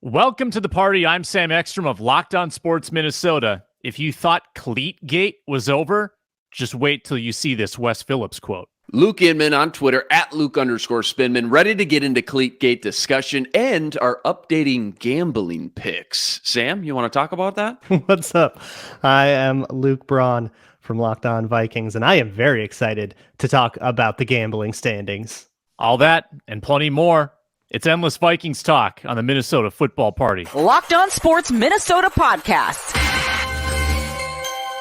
Welcome to the party. I'm Sam Ekstrom of Locked On Sports Minnesota. If you thought Cleat Gate was over, just wait till you see this Wes Phillips quote. Luke Inman on Twitter at Luke_Spinman, ready to get into Cleat Gate discussion and our updating gambling picks. Sam, you want to talk about that? What's up? I am Luke Braun from Locked On Vikings, and I am very excited to talk about the gambling standings. All that and plenty more. It's Endless Vikings Talk on the Minnesota Football Party. Locked On Sports Minnesota Podcast.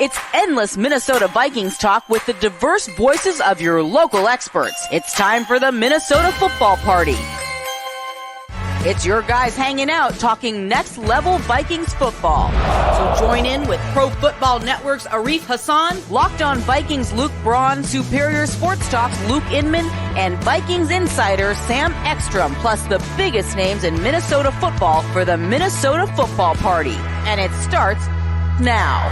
It's Endless Minnesota Vikings Talk with the diverse voices of your local experts. It's time for the Minnesota Football Party. It's your guys hanging out talking next level Vikings football. So join in with Pro Football Network's Arif Hassan, Locked On Vikings Luke Braun, Superior Sports Talk's Luke Inman, and Vikings insider Sam Ekstrom, plus the biggest names in Minnesota football for the Minnesota Football Party. And it starts now.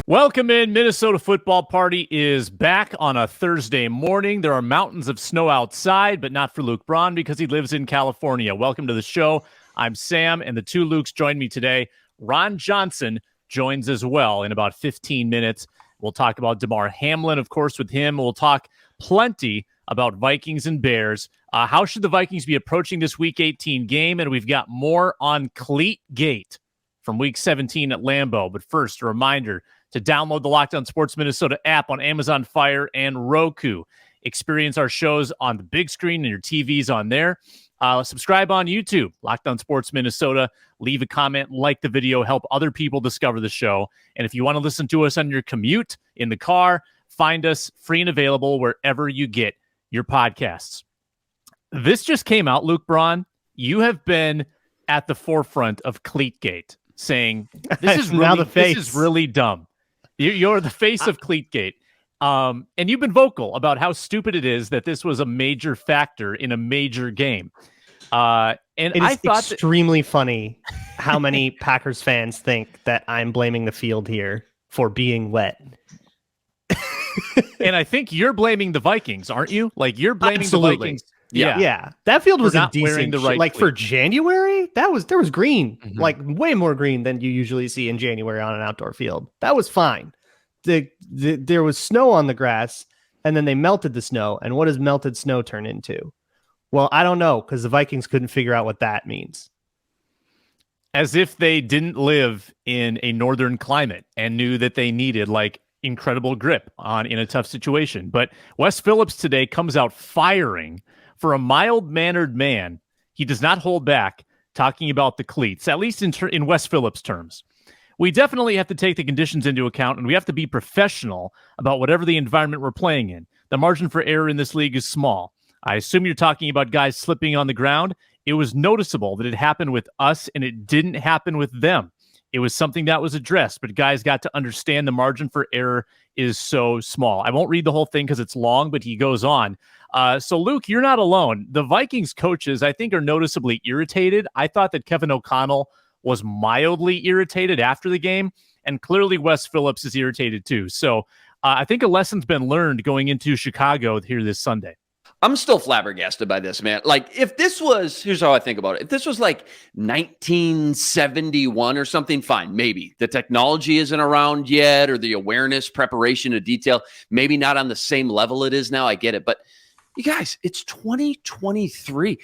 Welcome in. Minnesota Football Party is back on a Thursday morning. There are mountains of snow outside, but not for Luke Braun because he lives in California. Welcome to the show. I'm Sam, and the two Lukes join me today. Ron Johnson joins as well in about 15 minutes. We'll talk about Demar Hamlin, of course, with him. We'll talk plenty about Vikings and Bears. How should the Vikings be approaching this Week 18 game? And we've got more on Cleat Gate from Week 17 at Lambeau. But first, a reminder to download the Locked On Sports Minnesota app on Amazon Fire and Roku. Experience our shows on the big screen and your TVs on there. Subscribe on YouTube, Locked On Sports Minnesota. Leave a comment, like the video, help other people discover the show. And if you want to listen to us on your commute, in the car, find us free and available wherever you get your podcasts. This just came out, Luke Braun. You have been at the forefront of Cleatgate, saying this is really dumb. You're the face of Cleatgate. And you've been vocal about how stupid it is that this was a major factor in a major game. And I thought extremely funny how many Packers fans think that I'm blaming the field here for being wet. And I think you're blaming the Vikings, aren't you? Like, you're blaming Absolutely. the Vikings. Yeah. That field was not a wearing decent the right like cleat. for January. There was green, like way more green than you usually see in January on an outdoor field. That was fine. There was snow on the grass, and then they melted the snow. And what does melted snow turn into? Well, I don't know, because the Vikings couldn't figure out what that means. As if they didn't live in a northern climate and knew that they needed like incredible grip in a tough situation. But Wes Phillips today comes out firing for a mild-mannered man. He does not hold back talking about the cleats, at least in Wes Phillips terms. We definitely have to take the conditions into account, and we have to be professional about whatever the environment we're playing in. The margin for error in this league is small. I assume you're talking about guys slipping on the ground. It was noticeable that it happened with us, and it didn't happen with them. It was something that was addressed, but guys got to understand the margin for error is so small. I won't read the whole thing because it's long, but he goes on. So, Luke, you're not alone. The Vikings coaches, I think, are noticeably irritated. I thought that Kevin O'Connell was mildly irritated after the game, and clearly Wes Phillips is irritated too. So I think a lesson's been learned going into Chicago here this Sunday. I'm still flabbergasted by this, man. Like, if this was, here's how I think about it. If this was like 1971 or something, fine, maybe. The technology isn't around yet, or the awareness, preparation of detail, maybe not on the same level it is now. I get it. But you guys, it's 2023.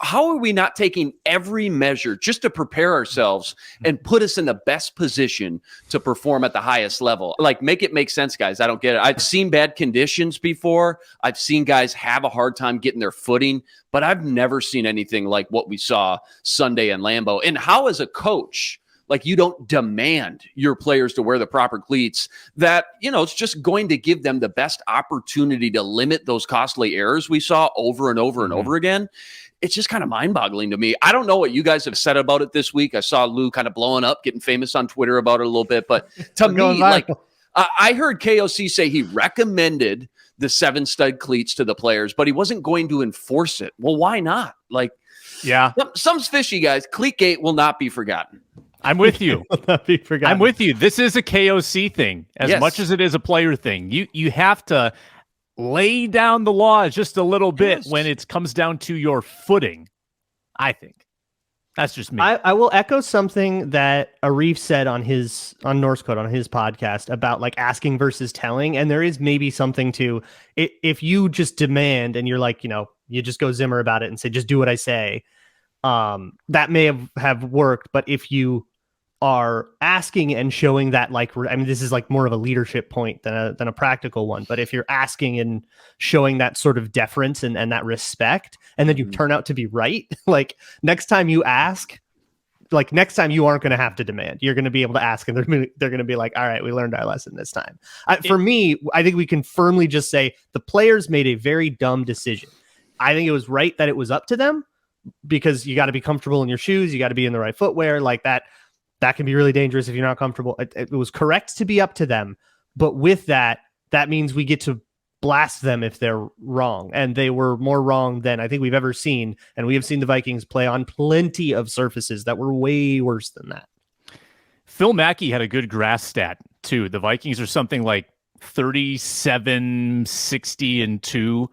How are we not taking every measure just to prepare ourselves and put us in the best position to perform at the highest level? Like, make it make sense, guys. I don't get it. I've seen bad conditions before. I've seen guys have a hard time getting their footing, but I've never seen anything like what we saw Sunday in Lambeau. And how, as a coach, like, you don't demand your players to wear the proper cleats, that, you know, it's just going to give them the best opportunity to limit those costly errors we saw over and over and over again. It's just kind of mind-boggling to me. I don't know what you guys have said about it this week. I saw Lou kind of blowing up, getting famous on Twitter about it a little bit. But to me, like, I heard KOC say he recommended the 7-stud cleats to the players, but he wasn't going to enforce it. Well, why not? Like, yeah, some's fishy, guys. Cleatgate will not be forgotten. I'm with you. I'm with you. This is a KOC thing as Yes. much as it is a player thing. You have to lay down the law just a little bit when it comes down to your footing, I think. That's just me. I will echo something that Arif said on Norse Code on his podcast about like asking versus telling. And there is maybe something to it. If you just demand and you're like, you just go Zimmer about it and say, just do what I say. That may have worked. But if you are asking and showing that, this is like more of a leadership point than a practical one. But if you're asking and showing that sort of deference and that respect, and then you turn out to be right, like next time you ask, like next time you aren't going to have to demand, you're going to be able to ask, and they're going to be like, all right, we learned our lesson this time. For me, I think we can firmly just say the players made a very dumb decision. I think it was right that it was up to them, because you got to be comfortable in your shoes. You got to be in the right footwear like that. That can be really dangerous if you're not comfortable. It was correct to be up to them. But with that means we get to blast them if they're wrong. And they were more wrong than I think we've ever seen. And we have seen the Vikings play on plenty of surfaces that were way worse than that. Phil Mackey had a good grass stat, too. The Vikings are something like 37, 60, and 2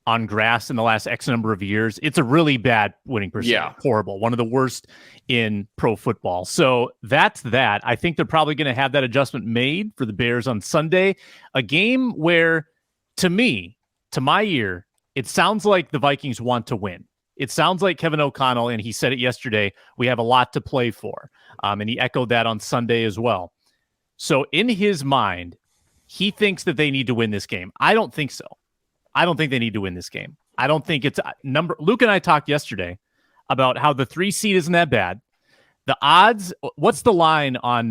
on grass in the last X number of years. It's a really bad winning percentage. Yeah. Horrible. One of the worst in pro football. So that's that. I think they're probably going to have that adjustment made for the Bears on Sunday. A game where, to me, to my ear, it sounds like the Vikings want to win. It sounds like Kevin O'Connell, and he said it yesterday, we have a lot to play for. And he echoed that on Sunday as well. So in his mind, he thinks that they need to win this game. I don't think so. I don't think they need to win this game. I don't think it's Luke and I talked yesterday about how the 3 seed isn't that bad. The odds, what's the line on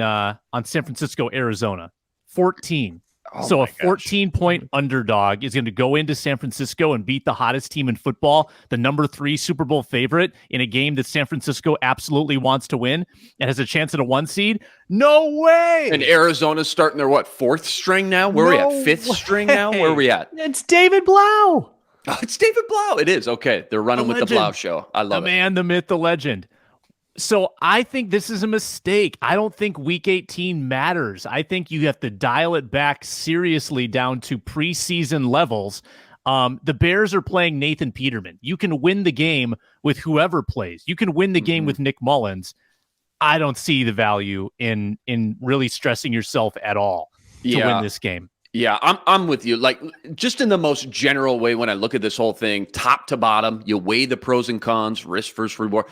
San Francisco, Arizona? 14. So a 14-point underdog is going to go into San Francisco and beat the hottest team in football, the number 3 Super Bowl favorite, in a game that San Francisco absolutely wants to win and has a chance at a 1 seed. No way! And Arizona's starting their 4th string now? Where are we at? 5th string now? Where are we at? It's David Blau. Oh, it's David Blau. It is. Okay. They're running with the Blau show. I love it. The man, the myth, the legend. So I think this is a mistake. I don't think week 18 matters. I think you have to dial it back seriously down to preseason levels. The Bears are playing Nathan Peterman. You can win the game with whoever plays. You can win the game with Nick Mullins. I don't see the value in really stressing yourself at all to win this game. Yeah, I'm with you. Like, just in the most general way, when I look at this whole thing, top to bottom, you weigh the pros and cons, risk versus reward.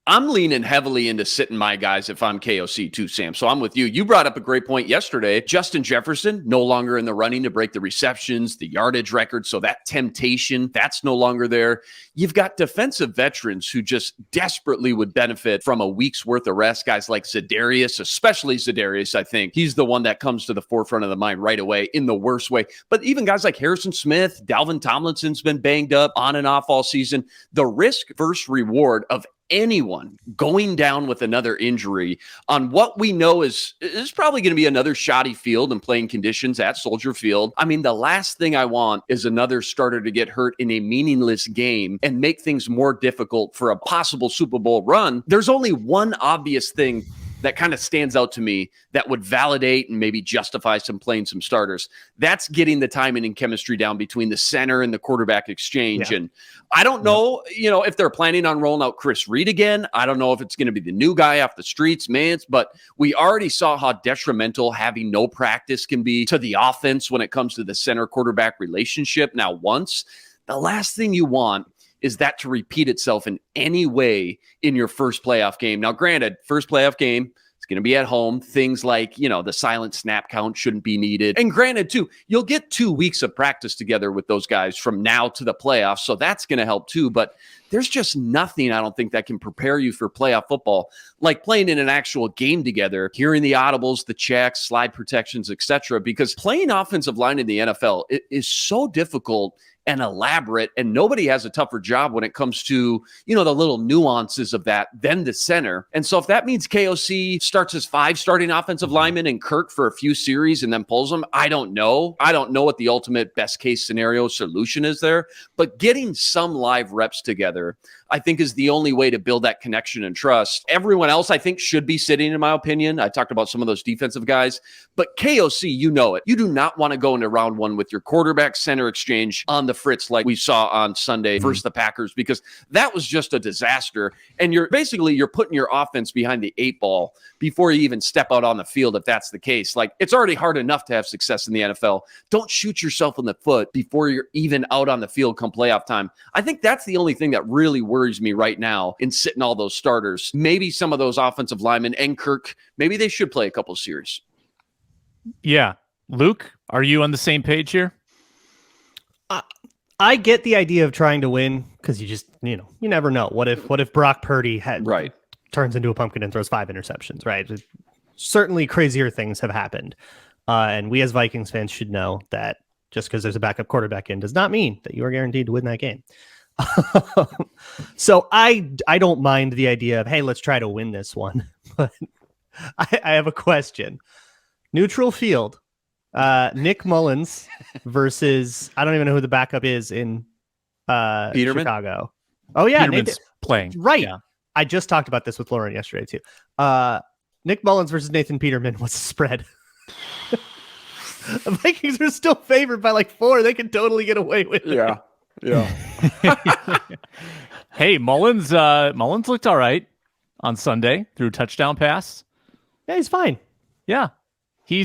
I'm leaning heavily into sitting my guys if I'm KOC too, Sam. So I'm with you. You brought up a great point yesterday. Justin Jefferson, no longer in the running to break the receptions, the yardage record. So that temptation, that's no longer there. You've got defensive veterans who just desperately would benefit from a week's worth of rest. Guys like Za'Darius, especially Za'Darius, I think. He's the one that comes to the forefront of the mind right away in the worst way. But even guys like Harrison Smith, Dalvin Tomlinson's been banged up on and off all season. The risk versus reward of anyone going down with another injury on what we know is probably going to be another shoddy field and playing conditions at Soldier Field. I mean, the last thing I want is another starter to get hurt in a meaningless game and make things more difficult for a possible Super Bowl run. There's only one obvious thing that kind of stands out to me that would validate and maybe justify playing some starters. That's getting the timing and chemistry down between the center and the quarterback exchange. Yeah. And I don't know, if they're planning on rolling out Chris Reed again. I don't know if it's going to be the new guy off the streets, but we already saw how detrimental having no practice can be to the offense when it comes to the center quarterback relationship. Now, once, the last thing you want is that to repeat itself in any way in your first playoff game. Now, granted, first playoff game, it's going to be at home. Things like, the silent snap count shouldn't be needed. And granted, too, you'll get 2 weeks of practice together with those guys from now to the playoffs. So that's going to help, too. But there's just nothing, I don't think, that can prepare you for playoff football, like playing in an actual game together, hearing the audibles, the checks, slide protections, etc. Because playing offensive line in the NFL is so difficult and elaborate, and nobody has a tougher job when it comes to, the little nuances of that than the center. And so if that means KOC starts as 5 starting offensive linemen and Kirk for a few series and then pulls them, I don't know. I don't know what the ultimate best case scenario solution is there, but getting some live reps together together, I think is the only way to build that connection and trust. Everyone else, I think, should be sitting, in my opinion. I talked about some of those defensive guys, but KOC, you know it. You do not want to go into round one with your quarterback center exchange on the fritz like we saw on Sunday versus the Packers, because that was just a disaster. And you're putting your offense behind the 8 ball before you even step out on the field, if that's the case. Like, it's already hard enough to have success in the NFL. Don't shoot yourself in the foot before you're even out on the field come playoff time. I think that's the only thing that really worries me right now in sitting all those starters. Maybe some of those offensive linemen and Kirk, maybe they should play a couple series. Yeah. Luke, are you on the same page here? I get the idea of trying to win because you just, you never know. What if Brock Purdy turns into a pumpkin and throws 5 interceptions, right? Certainly crazier things have happened. And we as Vikings fans should know that just because there's a backup quarterback in does not mean that you are guaranteed to win that game. So I don't mind the idea of, hey, let's try to win this one. But I have a question. Neutral field, Nick Mullins versus, I don't even know who the backup is in Peterman? Chicago. Oh, yeah. Peterman's playing. Right. Yeah. I just talked about this with Lauren yesterday, too. Nick Mullins versus Nathan Peterman. What's the spread? The Vikings are still favored by like 4. They can totally get away with it. Yeah. Hey, Mullins looked all right on Sunday through touchdown pass. Yeah, he's fine. Yeah.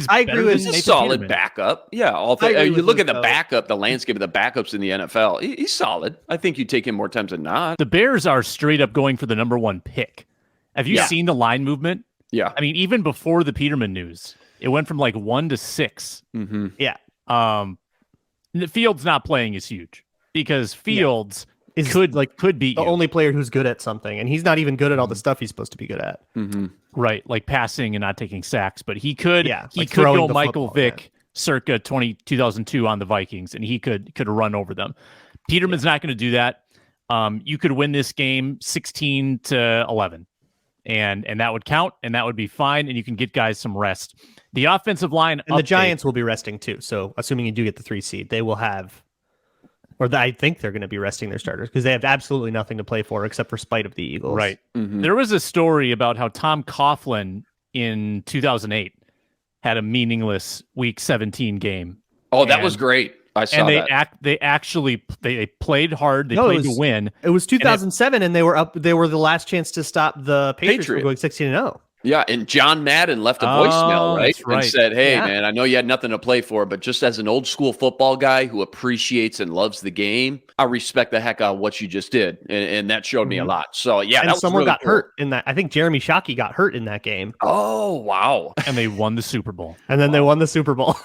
I agree with He's a solid backup. Yeah. You look at the backup, the landscape of the backups in the NFL. He's solid. I think you take him more times than not. The Bears are straight up going for the number 1 pick. Have you seen the line movement? Yeah. I mean, even before the Peterman news, it went from like 1 to 6. Mm-hmm. Yeah. The Fields not playing is huge because Fields could beat the you. only player who's good at something, and he's not even good at all the stuff he's supposed to be good at. Mm-hmm. Right, like passing and not taking sacks, but he could like go throwing the Michael football, Vick circa 2002 on the Vikings, and he could run over them. Peterman's not going to do that. You could win this game 16-11. And that would count, and that would be fine, and you can get guys some rest. The offensive line and the Giants will be resting too. So assuming you do get the 3 seed, they will have, I think they're going to be resting their starters because they have absolutely nothing to play for except for spite of the Eagles. Right. Mm-hmm. There was a story about how Tom Coughlin in 2008 had a meaningless Week 17 game. Oh, that was great. I saw that. They played hard. They played to win. It was 2007, and they were up. They were the last chance to stop the Patriots from going 16-0. Yeah, and John Madden left a voicemail, right? Right? And said, hey, man, I know you had nothing to play for, but just as an old school football guy who appreciates and loves the game, I respect the heck out of what you just did. And that showed me a lot. So, yeah, and that was someone really got hurt in that. I think Jeremy Shockey got hurt in that game. Oh, wow. And they won the Super Bowl. And then they won the Super Bowl.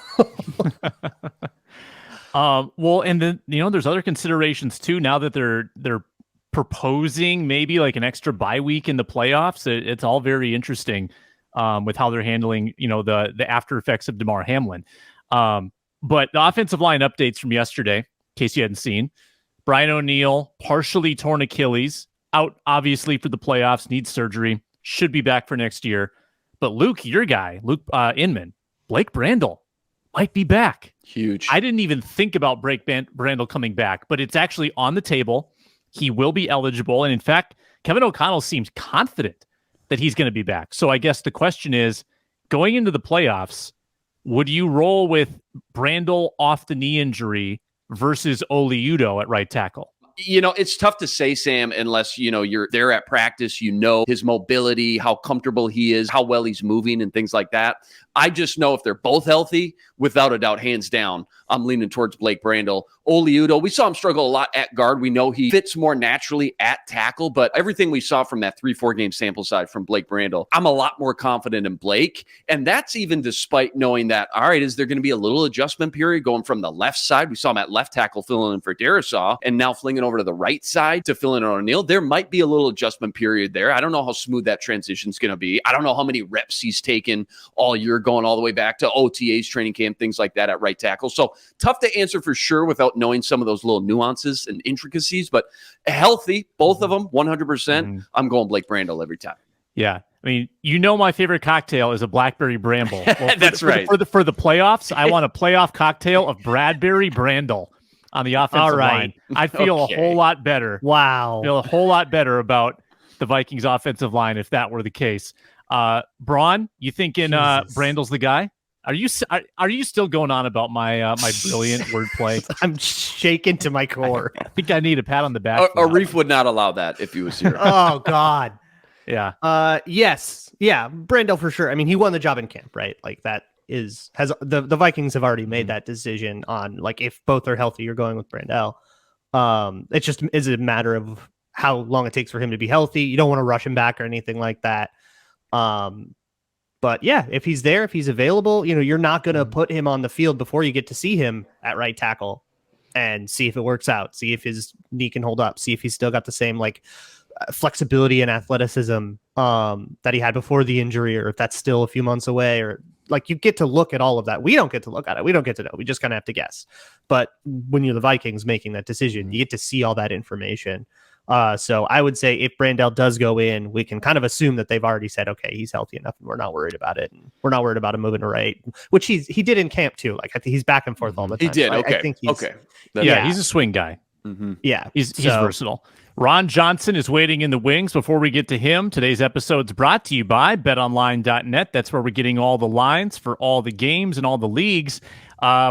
Well, and then, there's other considerations too, now that they're proposing maybe like an extra bye week in the playoffs. It's all very interesting with how they're handling, the after effects of Demar Hamlin. But the offensive line updates from yesterday, in case you hadn't seen, Brian O'Neill, partially torn Achilles, out obviously for the playoffs, needs surgery, should be back for next year. But Luke, your guy, Inman, Blake Brandel might be back. Huge. I didn't even think about Blake Brandel coming back, but it's actually on the table. He will be eligible. And in fact, Kevin O'Connell seems confident that he's going to be back. So I guess the question is, going into the playoffs, would you roll with Brandel off the knee injury versus Oliudo at right tackle? It's tough to say, Sam, unless, you're there at practice, his mobility, how comfortable he is, how well he's moving and things like that. I just know if they're both healthy, without a doubt, hands down, I'm leaning towards Blake Brandel. Oliudo, we saw him struggle a lot at guard. We know he fits more naturally at tackle, but everything we saw from that 3-4 game sample size from Blake Brandel, I'm a lot more confident in Blake. And that's even despite knowing that, all right, is there going to be a little adjustment period going from the left side? We saw him at left tackle filling in for Darisaw and now flinging over to the right side to fill in on O'Neill. There might be a little adjustment period there. I don't know how smooth that transition is going to be. I don't know how many reps he's taken all year, going all the way back to OTAs, training camp, things like that at right tackle. So tough to answer for sure without knowing some of those little nuances and intricacies, but healthy, both of them, 100%. I'm going Blake Brandel every time. Yeah. I mean, my favorite cocktail is a Blackberry Bramble. Well, That's right. For the playoffs, I want a playoff cocktail of Bradberry Brandel. on the offensive line. I feel a whole lot better. Wow. Feel a whole lot better about the Vikings offensive line if that were the case. Braun, you thinking Brandel's the guy? Are you still going on about my my brilliant wordplay? I'm shaken to my core. I think I need a pat on the back. Arif would not allow that if he was here. Oh God. Yeah. Yes. Yeah. Brandel for sure. I mean, he won the job in camp, right? Like that has the Vikings have already made that decision on like if both are healthy, you're going with Brandel. It just is a matter of how long it takes for him to be healthy. You don't want to rush him back or anything like that. But yeah, if he's there, if he's available, you're not going to put him on the field before you get to see him at right tackle and see if it works out, see if his knee can hold up, see if he's still got the same like flexibility and athleticism that he had before the injury, or if that's still a few months away, or like you get to look at all of that. We don't get to look at it. We don't get to know. We just kind of have to guess. But when you're the Vikings making that decision, you get to see all that information. So I would say if Brandel does go in, we can kind of assume that they've already said, okay, he's healthy enough and we're not worried about it. And we're not worried about him moving to right, which he did in camp too. Like I think he's back and forth all the time. He did. So Okay. I think he's, He's a swing guy. Mm-hmm. Yeah. He's versatile. Ron Johnson is waiting in the wings. Before we get to him, today's episode is brought to you by betonline.net. That's where we're getting all the lines for all the games and all the leagues.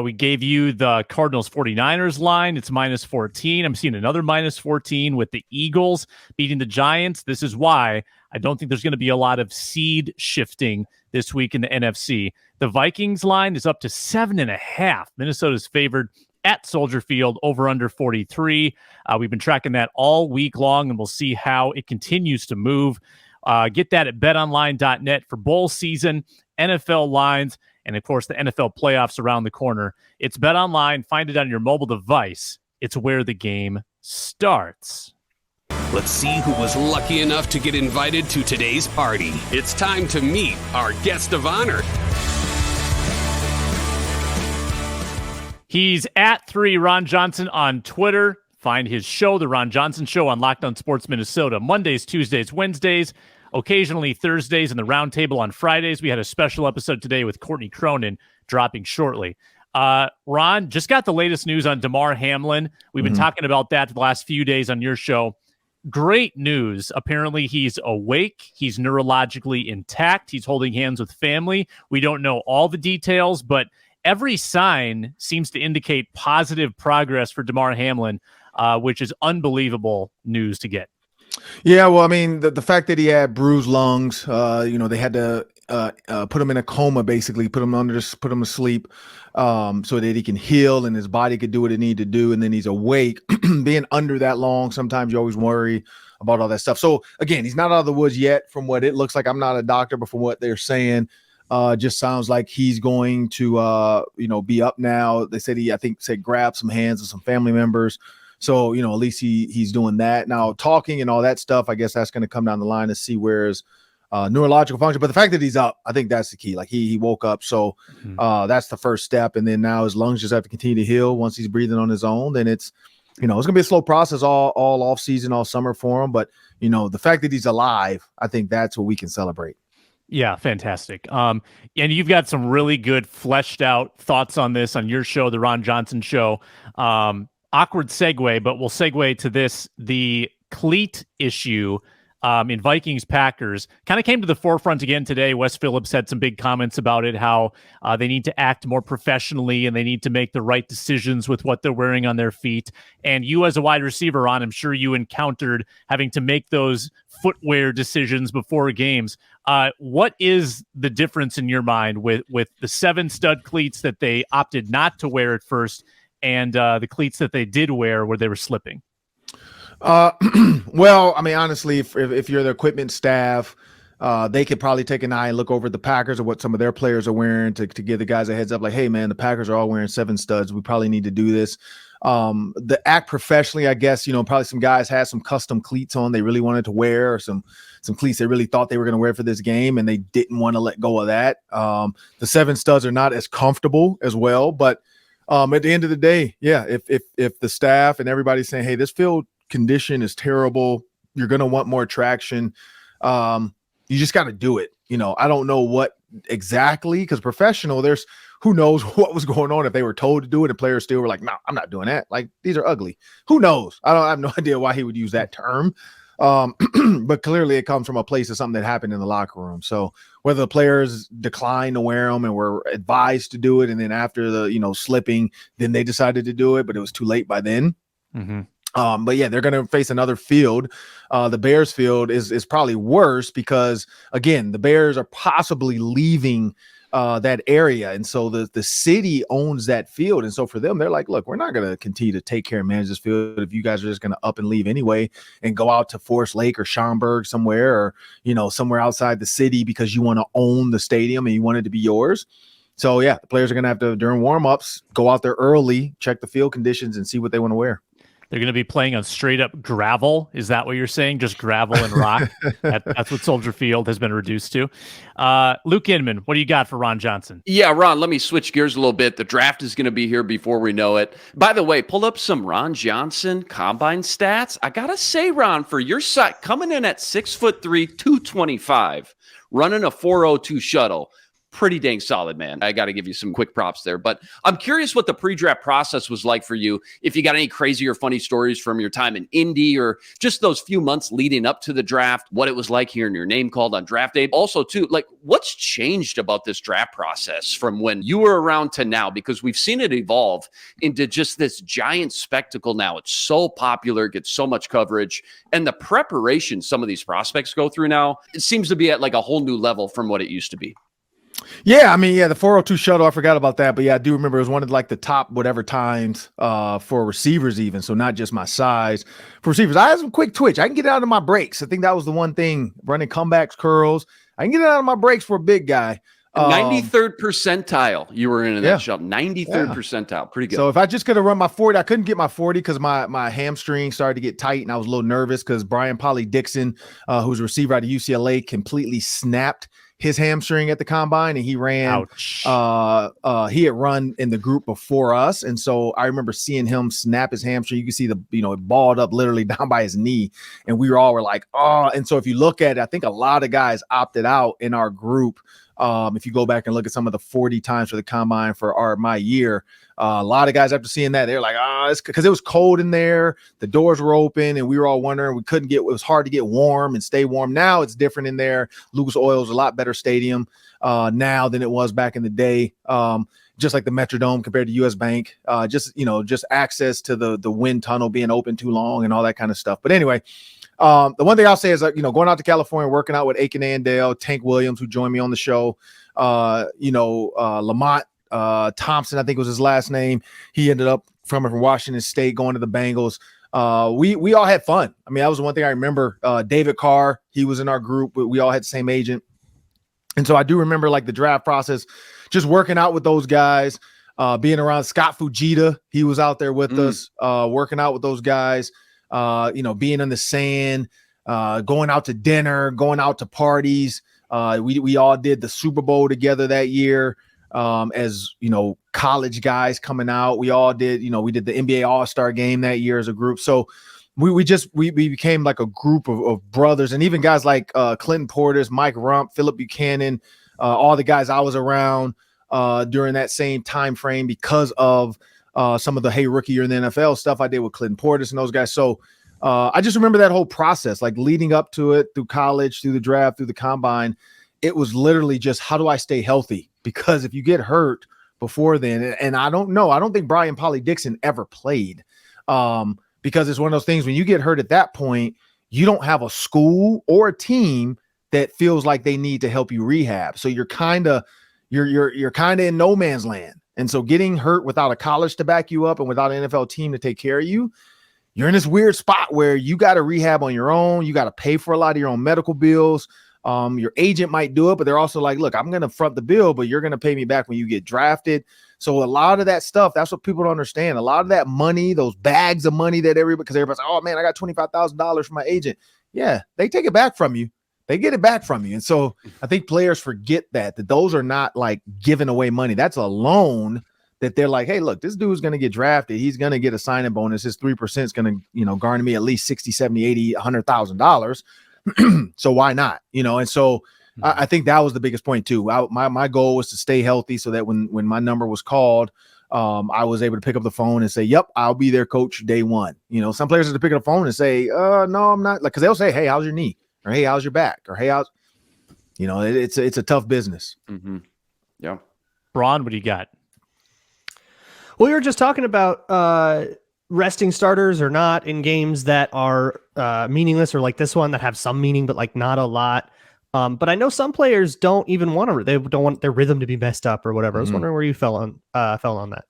We gave you the Cardinals 49ers line. It's -14. I'm seeing another -14 with the Eagles beating the Giants. This is why I don't think there's going to be a lot of seed shifting this week in the NFC. The Vikings line is up to 7.5. Minnesota's favored at Soldier Field, over under 43. We've been tracking that all week long, and we'll see how it continues to move. Get that at betonline.net for bowl season, NFL lines, and of course the NFL playoffs around the corner. It's BetOnline. Find it on your mobile device. It's where the game starts. Let's see who was lucky enough to get invited to today's party. It's time to meet our guest of honor. He's at 3 Ron Johnson on Twitter. Find his show, The Ron Johnson Show, on Locked On Sports Minnesota, Mondays, Tuesdays, Wednesdays, occasionally Thursdays, and the Roundtable on Fridays. We had a special episode today with Courtney Cronin dropping shortly. Ron, just got the latest news on Demar Hamlin. We've been talking about that for the last few days on your show. Great news. Apparently he's awake. He's neurologically intact. He's holding hands with family. We don't know all the details, but every sign seems to indicate positive progress for Demar Hamlin, which is unbelievable news to get. Yeah, well, I mean, the fact that he had bruised lungs, they had to put him in a coma, basically, put him to sleep so that he can heal and his body could do what it needed to do. And then he's awake. Being under that long, sometimes you always worry about all that stuff. So, again, he's not out of the woods yet from what it looks like. I'm not a doctor, but from what they're saying, just sounds like he's going to, be up now. They said said grab some hands of some family members. So, at least he's doing that. Now, talking and all that stuff, I guess that's going to come down the line to see where his neurological function. But the fact that he's up, I think that's the key. Like he woke up. So that's the first step. And then now his lungs just have to continue to heal. Once he's breathing on his own, then it's going to be a slow process all off season, all summer for him. But, the fact that he's alive, I think that's what we can celebrate. Yeah, fantastic. And you've got some really good fleshed out thoughts on this on your show, The Ron Johnson Show. Awkward segue, but we'll segue to this. The Cleat issue in Vikings Packers kind of came to the forefront again today. Wes Phillips had some big comments about it, how they need to act more professionally and they need to make the right decisions with what they're wearing on their feet. And you as a wide receiver, Ron, I'm sure you encountered having to make those footwear decisions before games. What is the difference in your mind with the 7 stud cleats that they opted not to wear at first and the cleats that they did wear where they were slipping? Well, I mean, honestly, if you're the equipment staff, they could probably take an eye and look over the Packers or what some of their players are wearing to give the guys a heads up. Like, hey, man, the Packers are all wearing 7 studs. We probably need to do this. The act professionally, I guess, probably some guys had some custom cleats on they really wanted to wear, or some cleats they really thought they were going to wear for this game, and they didn't want to let go of that. The 7 studs are not as comfortable as well, but at the end of the day, yeah, if the staff and everybody's saying, hey, this field condition is terrible, you're going to want more traction, you just got to do it. I don't know what exactly, because professional, there's who knows what was going on if they were told to do it and players still were like, no, I'm not doing that. Like, these are ugly. Who knows? I have no idea why he would use that term. But clearly it comes from a place of something that happened in the locker room. So whether the players declined to wear them and were advised to do it, and then after the, slipping, then they decided to do it, but it was too late by then. But yeah, they're going to face another field. The Bears field is probably worse because, again, the Bears are possibly leaving that area. And so the city owns that field. And so for them, they're like, look, we're not going to continue to take care and manage this field if you guys are just going to up and leave anyway and go out to Forest Lake or Schaumburg somewhere, or, somewhere outside the city because you want to own the stadium and you want it to be yours. So yeah, the players are going to have to, during warm-ups, go out there early, check the field conditions and see what they want to wear. They're going to be playing on straight up gravel. Is that what you're saying? Just gravel and rock? That's what Soldier Field has been reduced to. Luke Inman, what do you got for Ron Johnson? Yeah, Ron, let me switch gears a little bit. The draft is going to be here before we know it. By the way, pull up some Ron Johnson combine stats. I got to say, Ron, for your side, coming in at 6'3", 225, running a 4.02 shuttle. Pretty dang solid, man. I got to give you some quick props there. But I'm curious what the pre-draft process was like for you. If you got any crazy or funny stories from your time in Indy or just those few months leading up to the draft, what it was like hearing your name called on draft day. Also, too, like what's changed about this draft process from when you were around to now? Because we've seen it evolve into just this giant spectacle now. It's so popular, gets so much coverage. And the preparation some of these prospects go through now, it seems to be at like a whole new level from what it used to be. Yeah, I mean, the 402 shuttle, I forgot about that. But yeah, I do remember it was one of like the top whatever times for receivers even. So not just my size. For receivers, I have some quick twitch. I can get it out of my breaks. I think that was the one thing, running comebacks, curls. I can get it out of my breaks for a big guy. 93rd percentile you were in that shuttle. 93rd percentile. Pretty good. So if I just could have run my 40, I couldn't get my 40 because my hamstring started to get tight and I was a little nervous because Brian Polly-Dixon, who's a receiver out of UCLA, completely snapped his hamstring at the combine, and he ran. He had run in the group before us, and so I remember seeing him snap his hamstring. You can see it balled up literally down by his knee, and we were like, oh. And so if you look at it, I think a lot of guys opted out in our group. If you go back and look at some of the 40 times for the combine for my year, a lot of guys after seeing that, they're like, it's because it was cold in there. The doors were open and we were all wondering, it was hard to get warm and stay warm. Now it's different in there. Lucas Oil is a lot better stadium now than it was back in the day. Just like the Metrodome compared to US Bank, just access to the wind tunnel being open too long and all that kind of stuff. But anyway, the one thing I'll say is, going out to California, working out with Aiken Andale, Tank Williams, who joined me on the show, Lamont Thompson, I think was his last name. He ended up from Washington State, going to the Bengals. We all had fun. I mean, that was the one thing I remember. David Carr, he was in our group. We all had the same agent. And so I do remember like the draft process, just working out with those guys, being around Scott Fujita. He was out there with us, working out with those guys. Being in the sand, going out to dinner, going out to parties. We all did the Super Bowl together that year. As college guys coming out, we all did, we did the NBA All-Star game that year as a group. So we became like a group of brothers, and even guys like Clinton Portis, Mike Rump, Philip Buchanan, all the guys I was around during that same time frame because of some of the rookie year in the NFL stuff I did with Clinton Portis and those guys. So I just remember that whole process, like leading up to it, through college, through the draft, through the combine. It was literally just, how do I stay healthy? Because if you get hurt before then, and I don't think Brian Polly-Dixon ever played, because it's one of those things, when you get hurt at that point, you don't have a school or a team that feels like they need to help you rehab. So you're kind of in no man's land. And so getting hurt without a college to back you up and without an NFL team to take care of you, you're in this weird spot where you got to rehab on your own. You got to pay for a lot of your own medical bills. Your agent might do it, but they're also like, look, I'm going to front the bill, but you're going to pay me back when you get drafted. So a lot of that stuff, that's what people don't understand. A lot of that money, those bags of money that because everybody's like, oh man, I got $25,000 from my agent. Yeah, they take it back from you. They get it back from you. And so I think players forget that those are not like giving away money. That's a loan that they're like, hey, look, this dude's going to get drafted. He's going to get a signing bonus. His 3% is going to, garner me at least $60, $70, $80, $100,000. So why not? And so I think that was the biggest point too. My goal was to stay healthy so that when my number was called, I was able to pick up the phone and say, yep, I'll be there, coach, day one. Some players have to pick up the phone and say, no, I'm not, like, cause they'll say, hey, how's your knee? Or hey, how's your back? Or hey, it's a tough business. Mm-hmm. Yeah. Braun, what do you got? Well, we were just talking about resting starters or not in games that are meaningless, or like this one that have some meaning, but like not a lot. But I know some players don't even they don't want their rhythm to be messed up or whatever. I was wondering where you fell on that.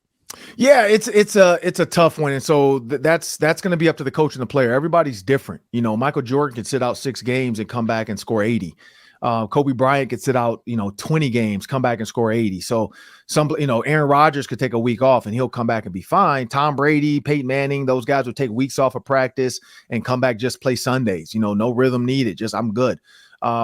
Yeah, it's a tough one, and so that's going to be up to the coach and the player. Everybody's different. Michael Jordan could sit out 6 games and come back and score 80. Kobe Bryant could sit out 20 games, come back and score 80. So Aaron Rodgers could take a week off and he'll come back and be fine. Tom Brady, Peyton Manning, those guys would take weeks off of practice and come back, just play Sundays. No rhythm needed, just I'm good.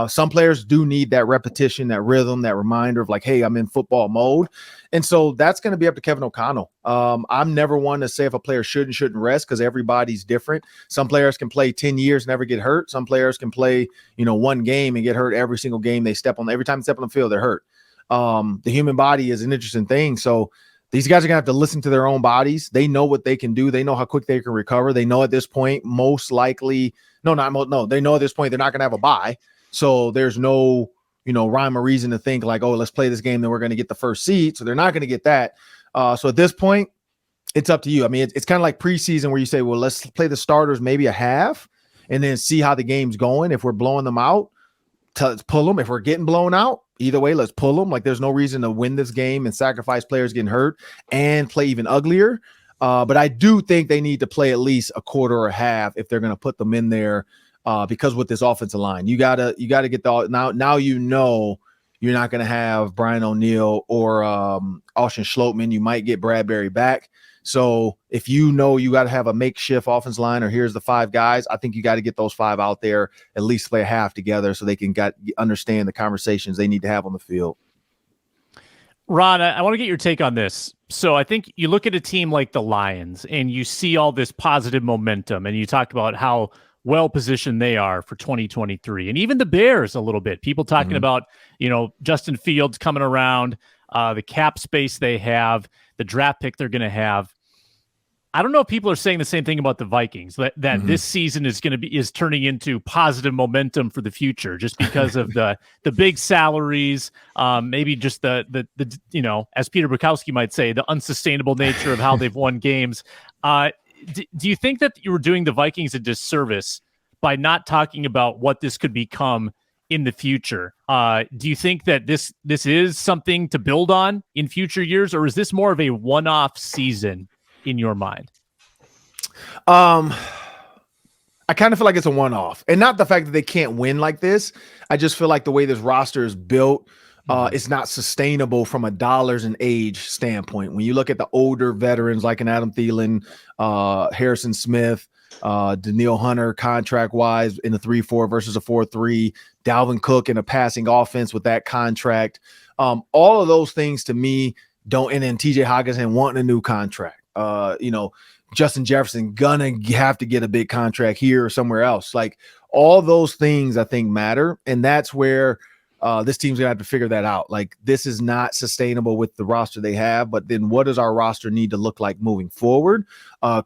Some players do need that repetition, that rhythm, that reminder of like, hey, I'm in football mode. And so that's going to be up to Kevin O'Connell. I'm never one to say if a player should and shouldn't rest, because everybody's different. Some players can play 10 years, never get hurt. Some players can play, one game and get hurt every single game they step on. Every time they step on the field, they're hurt. The human body is an interesting thing. So these guys are going to have to listen to their own bodies. They know what they can do. They know how quick they can recover. They know at this point, most likely, they know at this point they're not going to have a bye. So there's no, rhyme or reason to think like, oh, let's play this game, then we're going to get the first seed. So they're not going to get that. So at this point, it's up to you. I mean, it's kind of like preseason where you say, well, let's play the starters maybe a half and then see how the game's going. If we're blowing them out, let's pull them. If we're getting blown out, either way, let's pull them. Like, there's no reason to win this game and sacrifice players getting hurt and play even uglier. But I do think they need to play at least a quarter or a half if they're going to put them in there. Because with this offensive line, you gotta get now you're not gonna have Brian O'Neill or Austin Schlottman. You might get Bradberry back. So if you got to have a makeshift offensive line, or here's the 5 guys, I think you got to get those 5 out there, at least play a half together so they can understand the conversations they need to have on the field. Ron, I want to get your take on this. So I think you look at a team like the Lions and you see all this positive momentum, and you talked about how well-positioned they are for 2023. And even the Bears a little bit. People talking about, Justin Fields coming around, the cap space they have, the draft pick they're going to have. I don't know if people are saying the same thing about the Vikings, that this season is turning into positive momentum for the future, just because of the big salaries, maybe just the as Peter Bukowski might say, the unsustainable nature of how they've won games. Do you think that you were doing the Vikings a disservice by not talking about what this could become in the future? Do you think that this is something to build on in future years, or is this more of a one-off season in your mind? I kind of feel like it's a one-off, and not the fact that they can't win like this. I just feel like the way this roster is built, it's not sustainable from a dollars and age standpoint. When you look at the older veterans like an Adam Thielen, Harrison Smith, Danielle Hunter, contract-wise in a 3-4 versus a 4-3, Dalvin Cook in a passing offense with that contract, all of those things to me don't. And then TJ Hockenson wanting a new contract. Justin Jefferson gonna have to get a big contract here or somewhere else. Like, all those things I think matter, and that's where this team's gonna have to figure that out. Like, this is not sustainable with the roster they have, but then what does our roster need to look like moving forward?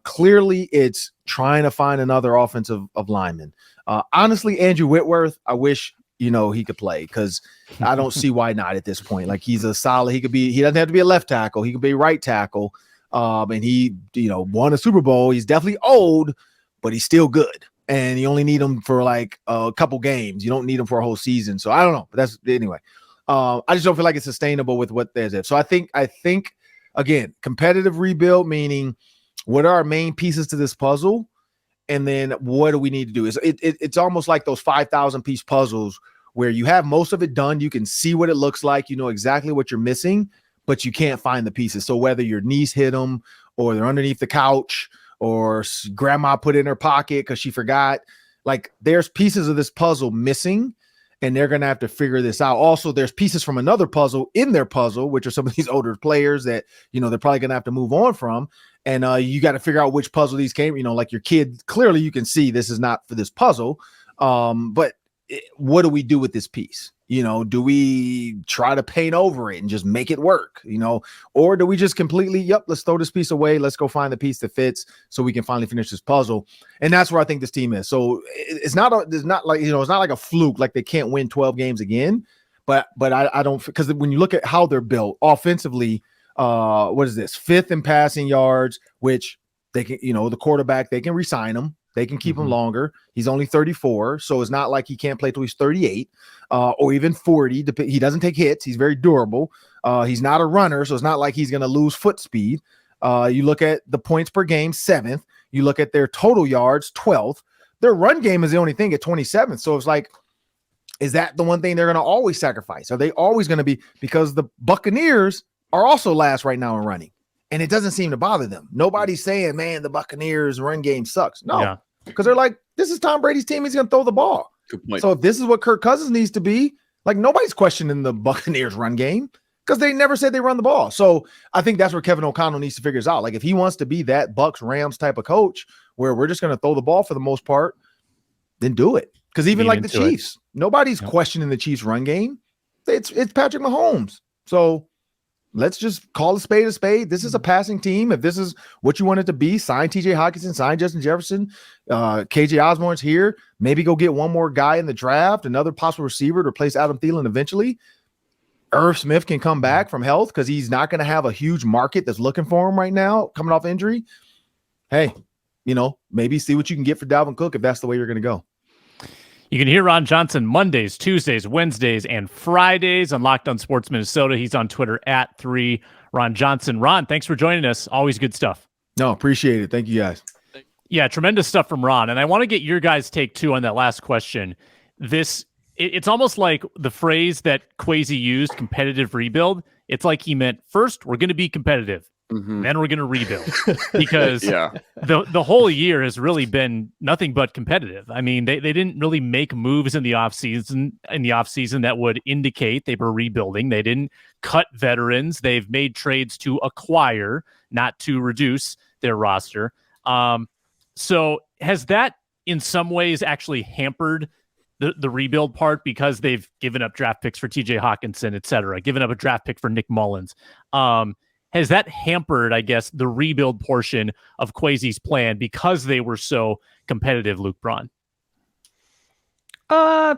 Clearly it's trying to find another offensive lineman. Honestly, Andrew Whitworth, I wish he could play, because I don't see why not at this point. Like, he's a solid, he doesn't have to be a left tackle, he could be a right tackle. And he, won a Super Bowl. He's definitely old, but he's still good. And you only need him for like a couple games. You don't need him for a whole season. So I don't know, but that's anyway. I just don't feel like it's sustainable with what there's there. So I think again, competitive rebuild, meaning what are our main pieces to this puzzle? And then what do we need to do? It's almost like those 5,000 piece puzzles where you have most of it done. You can see what it looks like. You know exactly what you're missing, but you can't find the pieces. So whether your niece hit them, or they're underneath the couch, or grandma put in her pocket because she forgot, like, there's pieces of this puzzle missing, and they're going to have to figure this out. Also, there's pieces from another puzzle in their puzzle, which are some of these older players that, they're probably going to have to move on from. And you got to figure out which puzzle these came, like your kid, clearly you can see this is not for this puzzle. But what do we do with this piece? Do we try to paint over it and just make it work? Or do we just completely, let's throw this piece away. Let's go find the piece that fits so we can finally finish this puzzle. And that's where I think this team is. So it's not like a fluke, like they can't win 12 games again. But I don't, because when you look at how they're built offensively, what is this? 5th in passing yards, which they can, the quarterback, they can re-sign him. They can keep him longer. He's only 34, so it's not like he can't play till he's 38 or even 40. He doesn't take hits. He's very durable. He's not a runner, so it's not like he's going to lose foot speed. You look at the points per game, 7th. You look at their total yards, 12th. Their run game is the only thing at 27th. So it's like, is that the one thing they're going to always sacrifice? Are they always going to be, because the Buccaneers are also last right now in running. And it doesn't seem to bother them. Nobody's saying, man, the Buccaneers run game sucks. No, because they're like, this is Tom Brady's team. He's going to throw the ball. Good point. So if this is what Kirk Cousins needs to be, like nobody's questioning the Buccaneers run game because they never said they run the ball. So I think that's where Kevin O'Connell needs to figure this out. Like if he wants to be that Bucs Rams type of coach where we're just going to throw the ball for the most part, then do it. Because even like the Chiefs, nobody's questioning the Chiefs run game. It's Patrick Mahomes. So let's just call a spade a spade. This is a passing team. If this is what you want it to be, sign TJ Hockenson, sign Justin Jefferson. KJ Osborne's here. Maybe go get one more guy in the draft, another possible receiver to replace Adam Thielen eventually. Irv Smith can come back from health because he's not going to have a huge market that's looking for him right now, coming off injury. Hey, maybe see what you can get for Dalvin Cook if that's the way you're going to go. You can hear Ron Johnson Mondays, Tuesdays, Wednesdays, and Fridays on Locked On Sports Minnesota. He's on Twitter at 3 Ron Johnson. Ron, thanks for joining us. Always good stuff. No, appreciate it. Thank you, guys. Yeah, tremendous stuff from Ron. And I want to get your guys' take, too, on that last question. It's almost like the phrase that Kwesi used, competitive rebuild. It's like he meant, first, we're going to be competitive. Then we're going to rebuild because the whole year has really been nothing but competitive. I mean, they didn't really make moves in the offseason that would indicate they were rebuilding. They didn't cut veterans. They've made trades to acquire, not to reduce their roster. So has that in some ways actually hampered the rebuild part because they've given up draft picks for TJ Hockenson, et cetera, given up a draft pick for Nick Mullins? Has that hampered, I guess, the rebuild portion of Kwesi's plan because they were so competitive, Luke Braun? I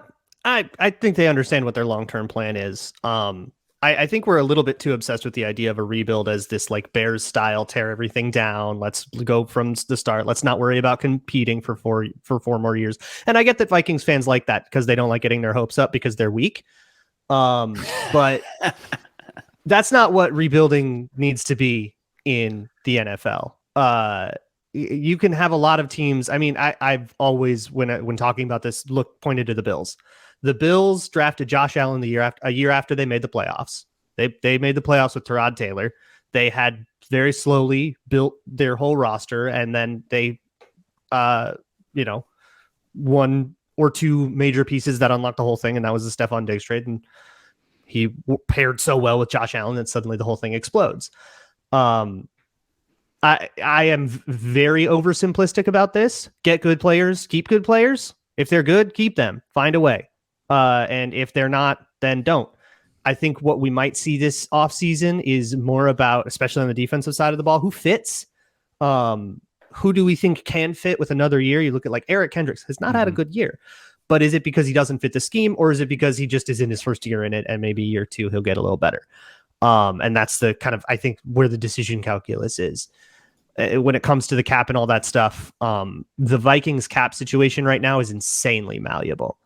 think they understand what their long-term plan is. I think we're a little bit too obsessed with the idea of a rebuild as this like Bears style, tear everything down. Let's go from the start. Let's not worry about competing for four more years. And I get that Vikings fans like that because they don't like getting their hopes up because they're weak. But that's not what rebuilding needs to be in the NFL. You can have a lot of teams. I mean, I've always, when talking about this, pointed to the Bills. The Bills drafted Josh Allen a year after they made the playoffs. They made the playoffs with Tyrod Taylor. They had very slowly built their whole roster, and then they, one or two major pieces that unlocked the whole thing, and that was the Stephon Diggs trade. And he paired so well with Josh Allen that suddenly the whole thing explodes. I am very oversimplistic about this. Get good players, keep good players. If they're good, keep them. Find a way. And if they're not, then don't. I think what we might see this offseason is more about, especially on the defensive side of the ball, who fits. Who do we think can fit with another year? You look at like Eric Kendricks has not had a good year. But is it because he doesn't fit the scheme, or is it because he just is in his first year in it and maybe year two he'll get a little better? And that's the kind of, I think, where the decision calculus is. When it comes to the cap and all that stuff, the Vikings cap situation right now is insanely malleable.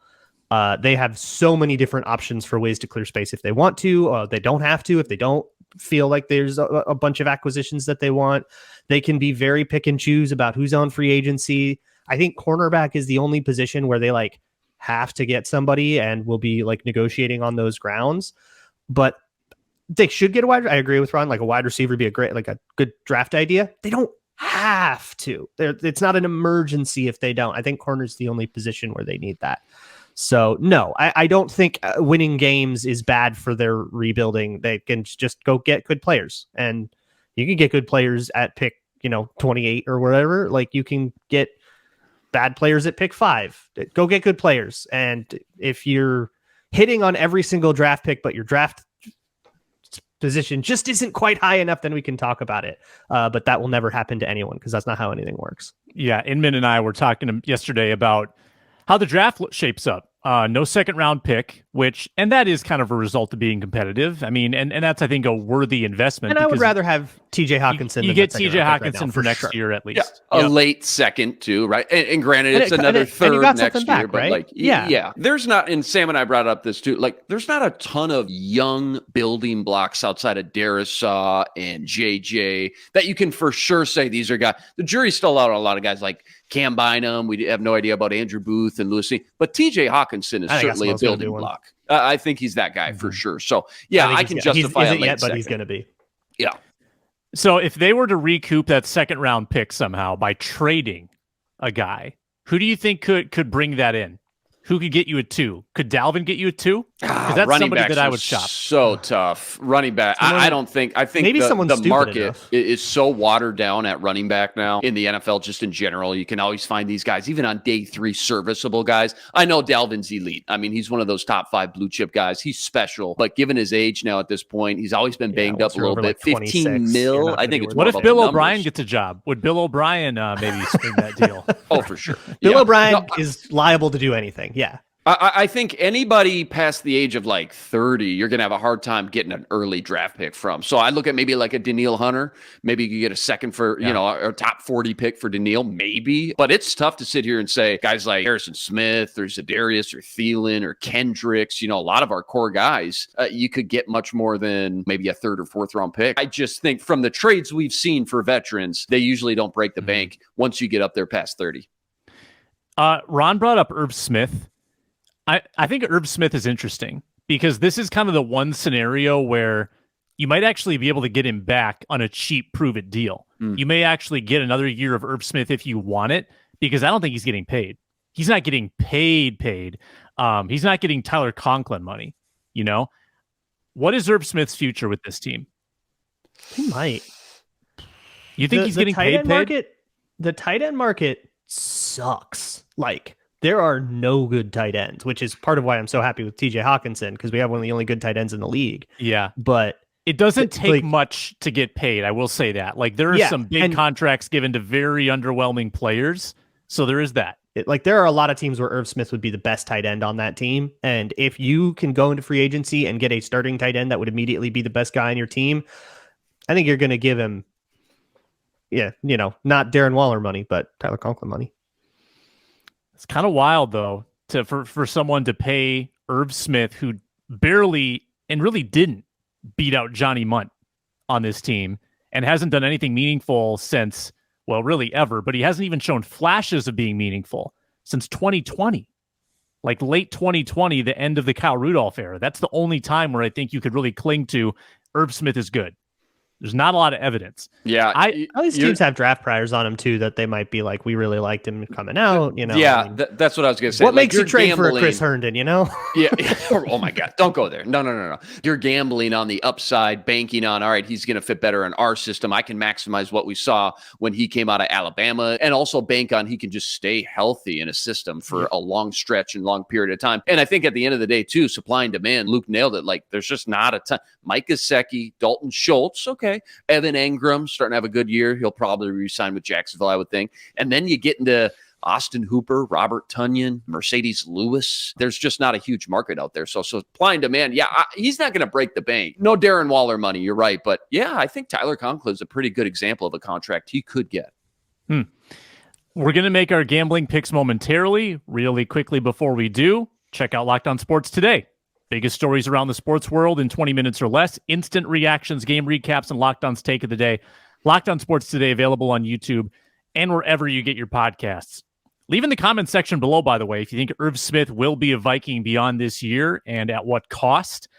They have so many different options for ways to clear space if they want to. They don't have to if they don't feel like there's a bunch of acquisitions that they want. They can be very pick and choose about who's on free agency. I think cornerback is the only position where they like have to get somebody and will be like negotiating on those grounds. But they should get a wide. I agree with Ron. Like a wide receiver would be a good draft idea. They don't have to. It's not an emergency if they don't. I think corner is the only position where they need that. So no, I don't think winning games is bad for their rebuilding. They can just go get good players, and you can get good players at pick 28 or whatever. Like you can get bad players at pick 5. Go get good players, and if you're hitting on every single draft pick, but your draft position just isn't quite high enough, then we can talk about it. But that will never happen to anyone because that's not how anything works. Yeah, Inman and I were talking yesterday about how the draft shapes up. No second round pick, and that is kind of a result of being competitive. I mean, and that's, I think, a worthy investment. And I would rather have TJ Hawkinson. You get TJ Hawkinson for next year at least. Yeah. A late second too, right? And granted, it's another third next year, but right? yeah. There's not, and Sam and I brought up this too, like there's not a ton of young building blocks outside of Darisaw and JJ that you can for sure say these are guys. The jury's still out on a lot of guys like Cam Bynum. We have no idea about Andrew Booth and Lewis. But TJ Hawkinson is certainly a building block. I think he's that guy for sure. So yeah, I can justify it yet, but he's going to be. Yeah. So if they were to recoup that second round pick somehow by trading a guy, who do you think could bring that in? Who could get you a 2? Could Dalvin get you a 2? Because that's somebody that I would shop. So tough. Running back. I think maybe the market is so watered down at running back now in the NFL, just in general. You can always find these guys, even on day 3, serviceable guys. I know Dalvin's elite. I mean, he's one of those top 5 blue chip guys. He's special. But given his age now at this point, he's always been banged up a little bit. Like 15 mil. I think it's what if Bill O'Brien gets a job? Would Bill O'Brien maybe spring that deal? Oh, for sure. Bill O'Brien is liable to do anything. Yeah. I think anybody past the age of like 30, you're going to have a hard time getting an early draft pick from. So I look at maybe like a Danielle Hunter. Maybe you could get a second for, a top 40 pick for Danielle, maybe. But it's tough to sit here and say guys like Harrison Smith or Za'Darius or Thielen or Kendricks, a lot of our core guys, you could get much more than maybe a 3rd or 4th round pick. I just think from the trades we've seen for veterans, they usually don't break the bank once you get up there past 30. Ron brought up Irv Smith. I think Irv Smith is interesting because this is kind of the one scenario where you might actually be able to get him back on a cheap prove-it deal. You may actually get another year of Irv Smith if you want it, because I don't think he's getting paid. He's not getting paid. He's not getting Tyler Conklin money, What is Irv Smith's future with this team? He might. You think he's getting paid? The tight end market sucks. There are no good tight ends, which is part of why I'm so happy with TJ Hawkinson, because we have one of the only good tight ends in the league. Yeah. But it doesn't take much to get paid. I will say that. There are some big contracts given to very underwhelming players. So there is that. There are a lot of teams where Irv Smith would be the best tight end on that team. And if you can go into free agency and get a starting tight end that would immediately be the best guy on your team, I think you're going to give him, not Darren Waller money, but Tyler Conklin money. It's kind of wild, though, for someone to pay Irv Smith, who barely and really didn't beat out Johnny Munt on this team and hasn't done anything meaningful since, well, really ever, but he hasn't even shown flashes of being meaningful since 2020. Late 2020, the end of the Kyle Rudolph era. That's the only time where I think you could really cling to Irv Smith is good. There's not a lot of evidence. Yeah. All these teams have draft priors on him, too, that they might be like, we really liked him coming out. Yeah, that's what I was going to say. What makes you trade for a Chris Herndon, Yeah. Oh, my God. Don't go there. No. You're gambling on the upside, banking on, all right, he's going to fit better in our system. I can maximize what we saw when he came out of Alabama, and also bank on he can just stay healthy in a system for a long stretch and long period of time. And I think at the end of the day, too, supply and demand, Luke nailed it. There's just not a ton. Mike Gesicki, Dalton Schultz, okay. Evan Engram starting to have a good year. He'll probably re-sign with Jacksonville, I would think. And then you get into Austin Hooper, Robert Tonyan, Mercedes Lewis. There's just not a huge market out there. So supply and demand, he's not going to break the bank. No Darren Waller money, you're right. But I think Tyler Conklin is a pretty good example of a contract he could get. We're going to make our gambling picks momentarily. Really quickly before we do, check out Locked On Sports Today. Biggest stories around the sports world in 20 minutes or less. Instant reactions, game recaps, and Locked On's take of the day. Locked On Sports Today, available on YouTube and wherever you get your podcasts. Leave in the comments section below, by the way, if you think Irv Smith will be a Viking beyond this year and at what cost.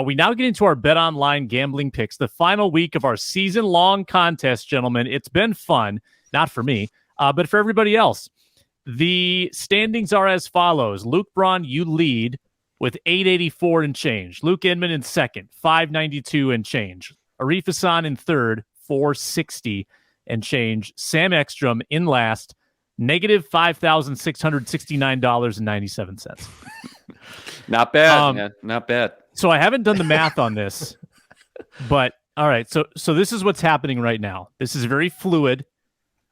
We now get into our Bet Online gambling picks, the final week of our season-long contest, gentlemen. It's been fun, not for me, but for everybody else. The standings are as follows. Luke Braun, you lead with 884 and change. Luke Inman in second, 592 and change. Arif Hassan in third, 460 and change. Sam Ekstrom in last, negative $5,669.97. Not bad, man. Not bad. So I haven't done the math on this, but all right. So this is what's happening right now. This is very fluid,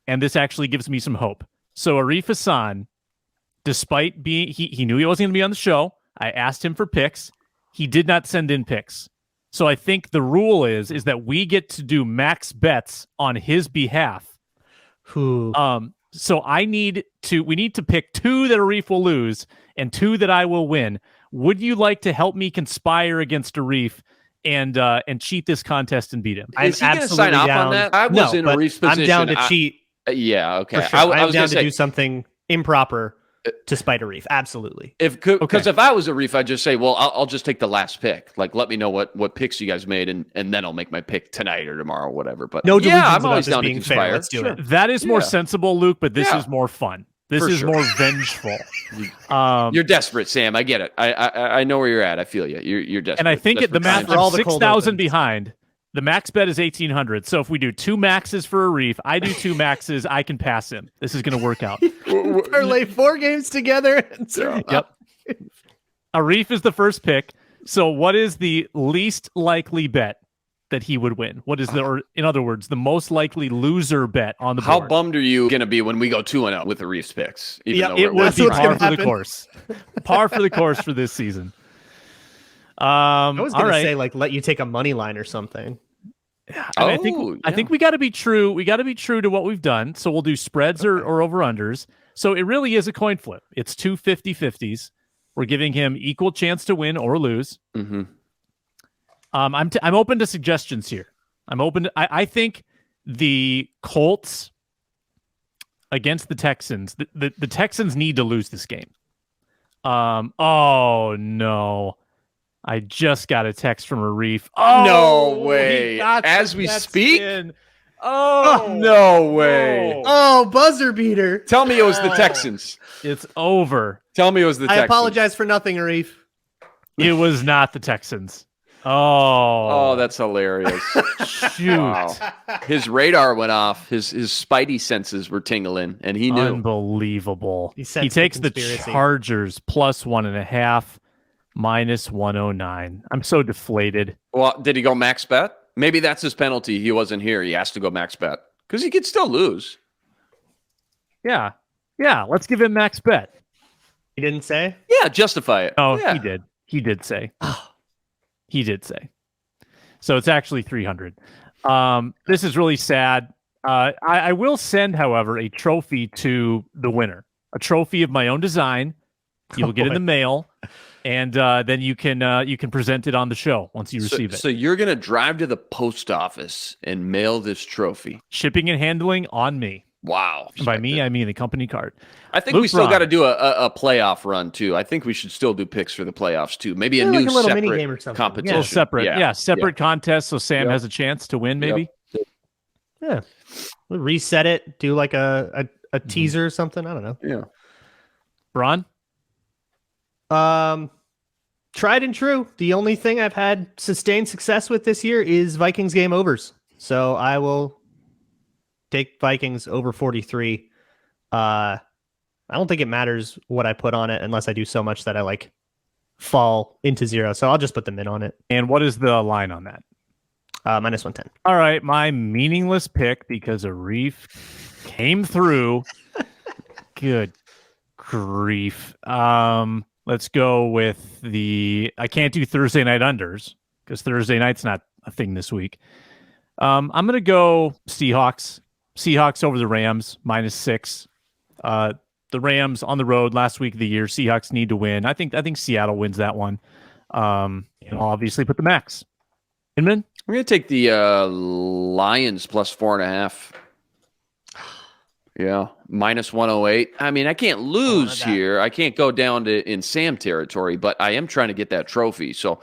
and this actually gives me some hope. So Arif Hassan, despite being, he knew he wasn't going to be on the show. I asked him for picks. He did not send in picks. So I think the rule is that we get to do max bets on his behalf. So we need to pick 2 that Arif will lose and 2 that I will win. Would you like to help me conspire against Arif and cheat this contest and beat him? Is he going to sign off on that? I was in Arif's position. I'm down to cheat. Yeah, okay. For sure. I'm down to do something improper to spite Arif. Absolutely. Because if I was Arif, I'd just say, well, I'll just take the last pick. Like, let me know what picks you guys made, and then I'll make my pick tonight or tomorrow, or whatever. But no, I'm always down to conspire. Fair. Let's do it. That is more sensible, Luke, but this is more fun. This is more vengeful. You're desperate, Sam. I get it. I know where you're at. I feel you. You're desperate. And I think at the math, I'm 6,000 behind. The max bet is 1,800. So if we do 2 maxes for Arif, I do 2 maxes, I can pass him. This is going to work out. Parlay 4 games together. Yep. Arif is the first pick. So what is the least likely bet that he would win? What is or in other words, the most likely loser bet on the board? How bummed are you going to be when we go 2-0 with Arif's picks? It would be par for the course. Par for the course for this season. I was going to say, like, let you take a money line or something. I think we got to be true. We got to be true to what we've done. So we'll do spreads or over unders. So it really is a coin flip. It's 2 50-50s. We're giving him equal chance to win or lose. Mm-hmm. I'm open to suggestions here. I think the Colts against the Texans. The Texans need to lose this game. Oh no. I just got a text from Arif. Oh, no way. As we speak? Oh, no way. Oh, buzzer beater. Tell me it was the Texans. It's over. Tell me it was the Texans. I apologize for nothing, Arif. It was not the Texans. Oh, that's hilarious. Shoot. Wow. His radar went off. His spidey senses were tingling, and he knew. Unbelievable. He takes the Chargers plus 1.5. Minus 109. I'm so deflated. Well, did he go max bet? Maybe that's his penalty. He wasn't here. He has to go max bet because he could still lose. Yeah. Let's give him max bet. He didn't say? Yeah, justify it. Oh, yeah. He did. He did say. He did say. So it's actually 300. This is really sad. I will send, however, a trophy to the winner. A trophy of my own design. You'll get in the mail. And then you can present it on the show once you receive it. So you're going to drive to the post office and mail this trophy. Shipping and handling on me. Wow. And by me, I mean the company card. I think we still got to do a playoff run, too. I think we should still do picks for the playoffs, too. Maybe a new like a little separate mini game or something. competition. Yeah, separate. Separate contest so Sam has a chance to win, maybe. Yep. Yeah. We'll reset it, do like a teaser or something. I don't know. Yeah. Bron? Tried and true. The only thing I've had sustained success with this year is Vikings game overs. So I will take Vikings over 43. I don't think it matters what I put on it unless I do so much that I like fall into 0. So I'll just put them in on it. And what is the line on that? Minus 110. All right. My meaningless pick because Arif came through. Good grief. Let's go with I can't do Thursday night unders because Thursday night's not a thing this week. I'm going to go Seahawks. Seahawks over the Rams, minus 6. The Rams on the road last week of the year. Seahawks need to win. I think Seattle wins that one. I'll obviously put the max. Inman? I'm going to take the Lions plus 4.5. Yeah, minus 108. I mean, I can't lose here. I can't go down to in Sam territory, but I am trying to get that trophy. So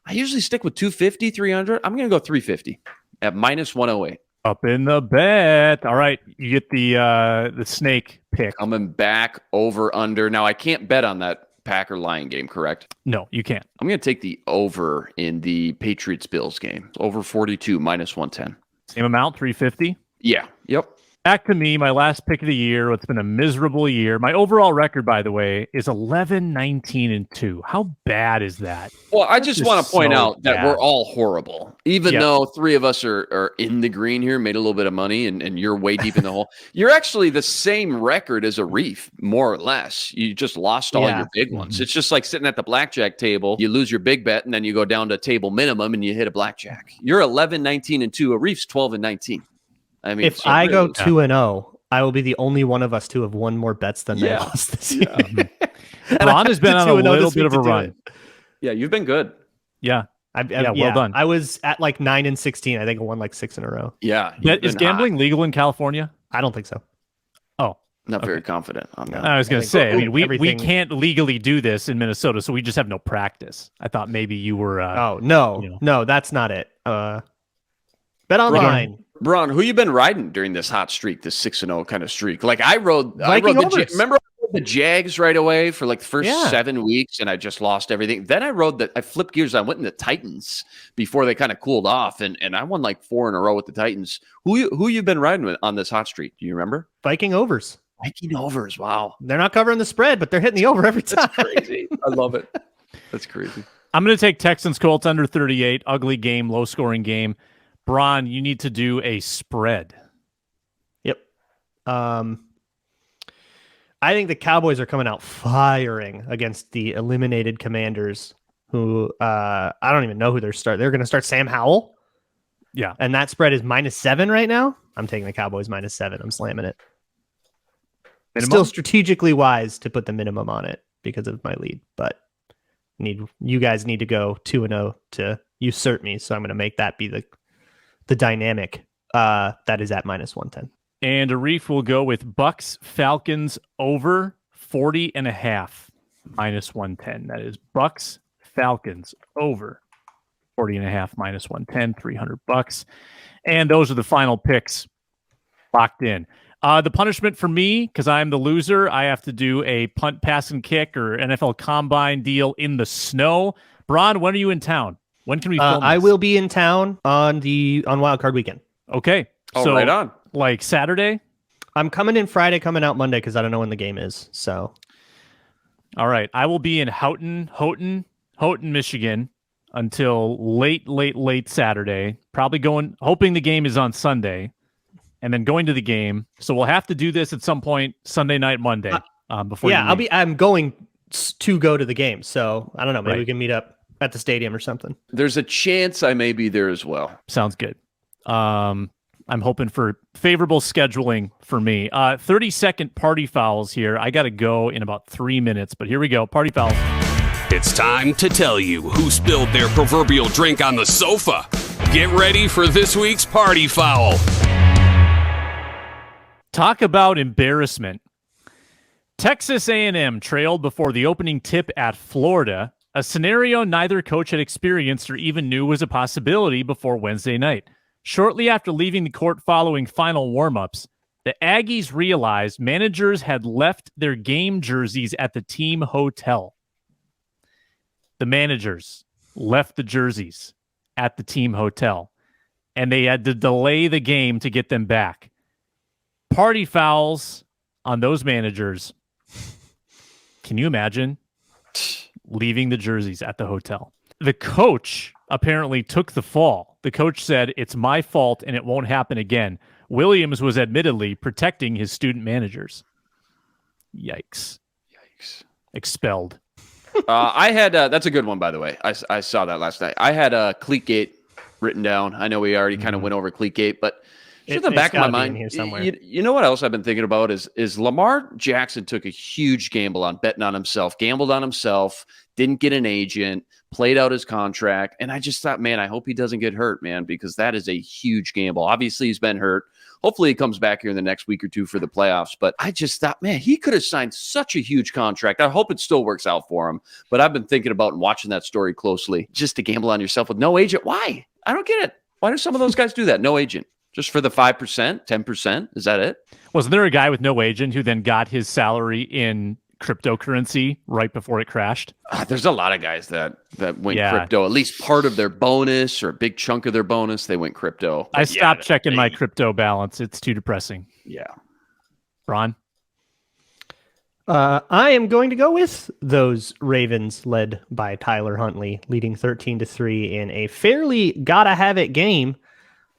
I usually stick with 250, 300. I'm going to go 350 at minus 108. Up in the bet. All right, you get the snake pick. Coming back over under. Now, I can't bet on that Packer Lion game, correct? No, you can't. I'm going to take the over in the Patriots Bills game. Over 42, minus 110. Same amount, 350? Yeah. Yep. Back to me, my last pick of the year. It's been a miserable year. My overall record, by the way, is 11-19-2. How bad is that? Well, I just want to point out that bad. we're all horrible. Even though three of us are in the green here, made a little bit of money, and you're way deep in the hole. You're actually the same record as a Reef, more or less. You just lost all your big ones. It's just like sitting at the blackjack table. You lose your big bet, and then you go down to table minimum, and you hit a blackjack. You're 11-19-2. A Reef's 12-19. I mean, if I go 2-0, I will be the only one of us to have won more bets than they lost this year. Ron has been on a little bit of a run. Yeah, you've been good. Yeah. Well done. I was at like 9-16. I think I won like 6 in a row. Yeah. Is gambling legal in California? I don't think so. Oh. Not very confident on that. I was going to say, I mean, we can't legally do this in Minnesota, so we just have no practice. I thought maybe you were... No, that's not it. Bet online. Braun, who you been riding during this hot streak, this 6-0 kind of streak? Like I rode remember the Jags right away for like the first 7 weeks, and I just lost everything. Then I flipped gears. I went in the Titans before they kind of cooled off, and I won like 4 in a row with the Titans. Who you been riding with on this hot streak? Do you remember? Viking overs. Viking overs. Wow. They're not covering the spread, but they're hitting the over every time. That's crazy. I love it. That's crazy. I'm going to take Texans Colts under 38. Ugly game, low scoring game. Braun, you need to do a spread. Yep. I think the Cowboys are coming out firing against the eliminated Commanders, who I don't even know who they're starting. They're going to start Sam Howell. Yeah. And that spread is -7 right now. I'm taking the Cowboys -7. I'm slamming it. Minimum? Still strategically wise to put the minimum on it because of my lead, but you guys need to go 2-0 to usurp me. So I'm going to make that be the dynamic that is at -110. And a Reef will go with Bucks Falcons over 40.5 -110. That is Bucks Falcons over 40.5 -110, $300. And those are the final picks locked in. The punishment for me, because I'm the loser, I have to do a punt, pass, and kick or NFL Combine deal in the snow. Braun, when are you in town? When can we film I this? will be in town on Wild Card Weekend. Okay. So right on. Like Saturday? I'm coming in Friday, coming out Monday because I don't know when the game is. So, all right. I will be in Houghton, Michigan until late Saturday. Probably hoping the game is on Sunday, and then going to the game. So we'll have to do this at some point Sunday night, Monday. Before. Yeah, I'm going to go to the game. So I don't know. Maybe we can meet up at the stadium or something. There's a chance I may be there as well. Sounds good. I'm hoping for favorable scheduling for me. 30-second party fouls here. I got to go in about 3 minutes, but here we go. Party fouls. It's time to tell you who spilled their proverbial drink on the sofa. Get ready for this week's party foul. Talk about embarrassment. Texas A&M trailed before the opening tip at Florida, a scenario neither coach had experienced or even knew was a possibility before Wednesday night. Shortly after leaving the court following final warm-ups, the Aggies realized managers had left their game jerseys at the team hotel. The managers left the jerseys at the team hotel, and they had to delay the game to get them back. Party fouls on those managers. Can you imagine leaving the jerseys at the hotel? The coach apparently took the fall. The coach said, "It's my fault and it won't happen again." Williams was admittedly protecting his student managers. Yikes. Expelled. I had, that's a good one, by the way. I saw that last night. I had a Cleatgate written down. I know we already kind of went over Cleatgate, but in the back of my mind, you know what else I've been thinking about is Lamar Jackson took a huge gamble on betting on himself, gambled on himself, didn't get an agent, played out his contract. And I just thought, man, I hope he doesn't get hurt, man, because that is a huge gamble. Obviously, he's been hurt. Hopefully he comes back here in the next week or two for the playoffs. But I just thought, man, he could have signed such a huge contract. I hope it still works out for him. But I've been thinking about and watching that story closely. Just to gamble on yourself with no agent. Why? I don't get it. Why do some of those guys do that? No agent. Just for the 5%, 10%? Is that it? Wasn't there a guy with no agent who then got his salary in cryptocurrency right before it crashed. There's a lot of guys that went Yeah. crypto. At least part of their bonus or a big chunk of their bonus, they went crypto. I stopped checking my crypto balance. It's too depressing. Yeah. Ron? I am going to go with those Ravens led by Tyler Huntley, leading 13-3 in a fairly gotta have it game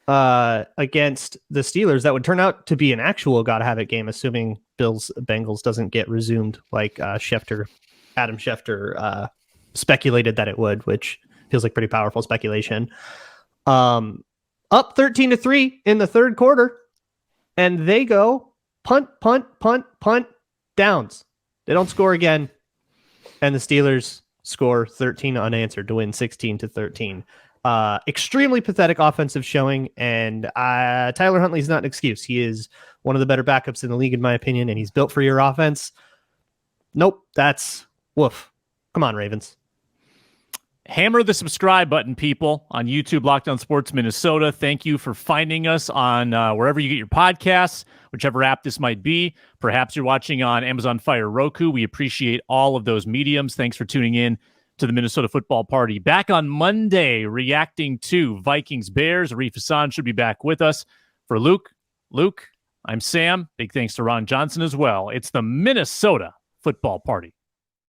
against the Steelers. That would turn out to be an actual gotta have it game, assuming Bills Bengals doesn't get resumed like Adam Schefter speculated that it would, which feels like pretty powerful speculation. Up 13-3 in the third quarter, and they go punt, downs. They don't score again, and the Steelers score 13 unanswered to win 16-13. Extremely pathetic offensive showing, and Tyler Huntley's not an excuse. He is one of the better backups in the league, in my opinion, and he's built for your offense. Nope, that's woof. Come on, Ravens. Hammer the subscribe button, people, on YouTube, Locked On Sports Minnesota. Thank you for finding us on wherever you get your podcasts, whichever app this might be. Perhaps you're watching on Amazon Fire Roku. We appreciate all of those mediums. Thanks for tuning in to the Minnesota Football Party. Back on Monday, reacting to Vikings Bears. Arif Hassan should be back with us. For Luke, I'm Sam. Big thanks to Ron Johnson as well. It's the Minnesota Football Party.